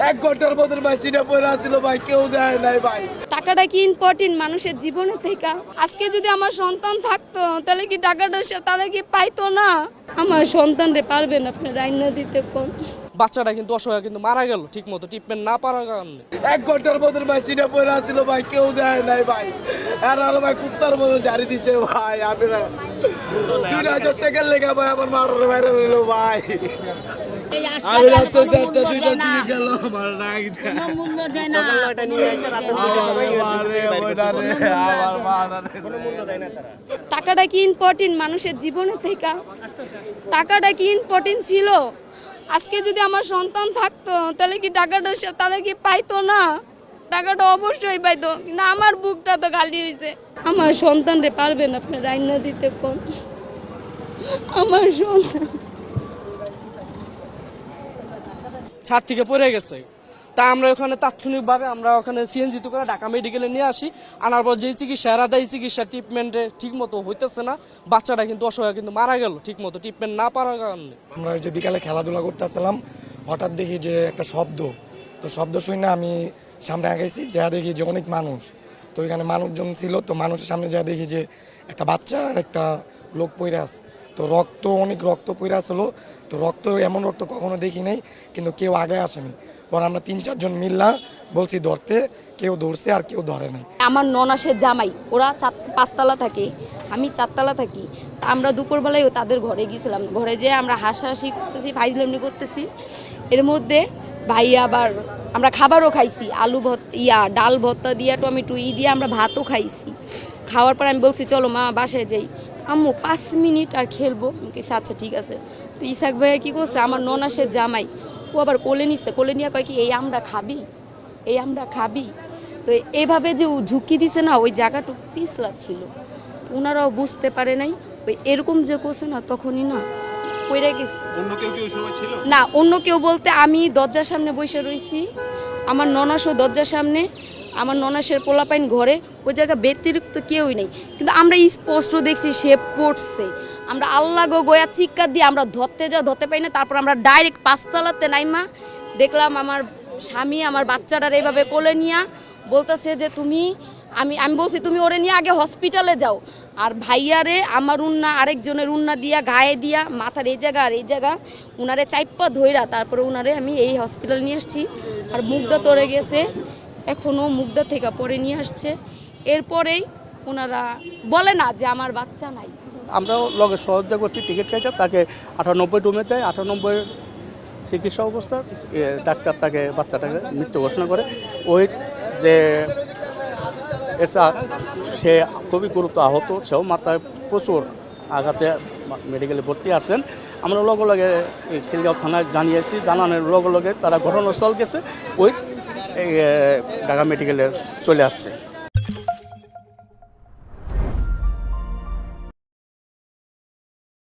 1 ঘন্টার মধ্যে ভাই সিটে পড়ে আছিল ভাই, কেউ দেয় নাই ভাই। টাকাটা কি ইম্পর্টেন্ট মানুষের জীবনে থেকে? আজকে যদি আমার সন্তান থাকতো তাহলে কি টাকাটা তাহলে কি পাইতো না? আমার সন্তানরে পারবেন আপনি রাইনা দিতে কোন? বাচ্চাটা কিন্তু অসহায় কিন্তু মারা গেল ঠিক মতো ট্রিটমেন্ট না পারার কারণে। 1 ঘন্টার মধ্যে ভাই সিটে পড়ে আছিল ভাই, কেউ দেয় নাই ভাই। আর ভাই কুত্তার মতো জারি দিছে ভাই। আমি না 2000 টাকার লেগে ভাই আমার মারার বাইরে হলো ভাই। আমি রাত 4টা 2টা দিকে গেল আমার রাগ দেয়। টাকাটা কি ইম্পর্টেন্ট মানুষের জীবনে থেকে? টাকাটা কি ইম্পর্টেন্ট ছিল? আজকে যদি আমার সন্তান থাকতো তাহলে কি টাকাটা তাহলে কি পাইতো না? টাকাটা অবশ্যই পাইতো, কিন্তু আমার বুকটা তো খালি হয়েছে। আমার সন্তানরে পারবেন আপনি রাইনা দিতে কোন? আমার সন্তান ছাদ থেকে পড়ে গেছে, তা আমরা ওখানে তাৎক্ষণিকভাবে আমরা ওখানে সিএনজিতে করে ঢাকা মেডিকেলে নিয়ে আসি। আনার পর যে চিকিৎসা এরা দেয়, চিকিৎসা ট্রিটমেন্টে ঠিক মতো হইতেছে না। বাচ্চাটা কিন্তু অসহায় কিন্তু মারা গেল ঠিক মতো ট্রিটমেন্ট না পারার কারণে। আমরা যে বিকালে খেলাধুলা করতেছিলাম, হঠাৎ দেখি যে একটা শব্দ, তো শব্দ শুনে আমি সামনে আগাইছি, যা দেখি যে অনেক মানুষ, তো এখানে মানুষজন ছিল, তো মানুষের সামনে যা দেখি যে একটা বাচ্চা আর একটা লোক পইরা আছে, তো রক্ত অনেক রক্ত পইরা আসলো, তো রক্ত এমন রক্ত কখনো দেখি নাই, কিন্তু কেউ আগে আসেনি। পর আমরা 3-4 জন মিল্লা বলছি ধরতে, কেউ ধরছে আর কেউ ধরে নাই। আমার ননাসের জামাই, ওরা 5তলা থাকে, আমি 4তলা থাকি। তা আমরা দুপুরবেলায় তাদের ঘরে গিয়েছিলাম। ঘরে যেয়ে আমরা হাসাহাসি করতেছি, ফাইজলামি করতেছি। এর মধ্যে ভাই আবার আমরা খাবারও খাইছি, আলু ডাল ভর্তা দিয়া টমেটো দিয়ে আমরা ভাতও খাইছি। খাওয়ার পর আমি বলছি চলো মা বাসায় যাই। আম্মু 5 মিনিট আর খেলবো। আমি বলছি আচ্ছা ঠিক আছে। তো ইসাক ভাইয়া কী করছে, আমার ননাসের জামাই, ও আবার কোলে নিচ্ছে, কোলে নিয়ে কয় কি এই আমরা খাবি, এই আমরা খাবি। তো এইভাবে যে ঝুঁকি দিছে না, ওই জায়গাটুকু পিছলা ছিল, তো ওনারাও বুঝতে পারে নাই। ওই এরকম যে করছে না, তখনই না পড়ে গেছে। অন্য কেউ কি ওই সময় ছিল? না, অন্য কেউ বলতে আমি দরজার সামনে বসে রয়েছি, আমার ননাসও দরজার সামনে, আমার ননাসের পোলাপাইন ঘরে, ওই জায়গা ব্যতিরিক্ত কেউই নেই। কিন্তু আমরা স্পষ্ট দেখছি সে পড়ছে। আমরা আল্লাহ গো গোয়া চিৎকার দিয়ে আমরা ধরতে পাই না। তারপর আমরা ডাইরেক্ট 5তলাতে নাইমা দেখলাম আমার স্বামী আমার বাচ্চাটার এইভাবে কোলে নিয়ে বলতেছে যে তুমি, আমি বলছি তুমি ওরে নিয়ে আগে হসপিটালে যাও। আর ভাইয়ারে আমার উন্না আরেকজনের উন্না দিয়া গায়ে দিয়া মাথার এই জায়গা আর এই জায়গা উনারে চাইপা ধইরা তারপরে উনারে আমি এই হসপিটাল নিয়ে আসছি। আর মুগ্ধা তরে গেছে, এখনও মুগ্ধা থেকে পরে নিয়ে আসছে। এরপরেই ওনারা বলে না যে আমার বাচ্চা নাই। আমরাও লগে সহযোগিতা করছি, টিকিট কেটে তাকে 98 রুমে দেয়। 98 চিকিৎসা অবস্থা, ডাক্তার তাকে বাচ্চাটাকে মৃত্যু ঘোষণা করে। ওই যে এসা সে খুবই গুরুত্ব আহত, সেও মাথায় প্রচুর আঘাতে মেডিকেলে ভর্তি আছেন। আমরা লগে লগে খিলগাঁও থানায় জানিয়েছি, জানানোর লগে লগে তারা ঘটনাস্থল গেছে, ওই ঢাকা মেডিকেলে চলে আসছে।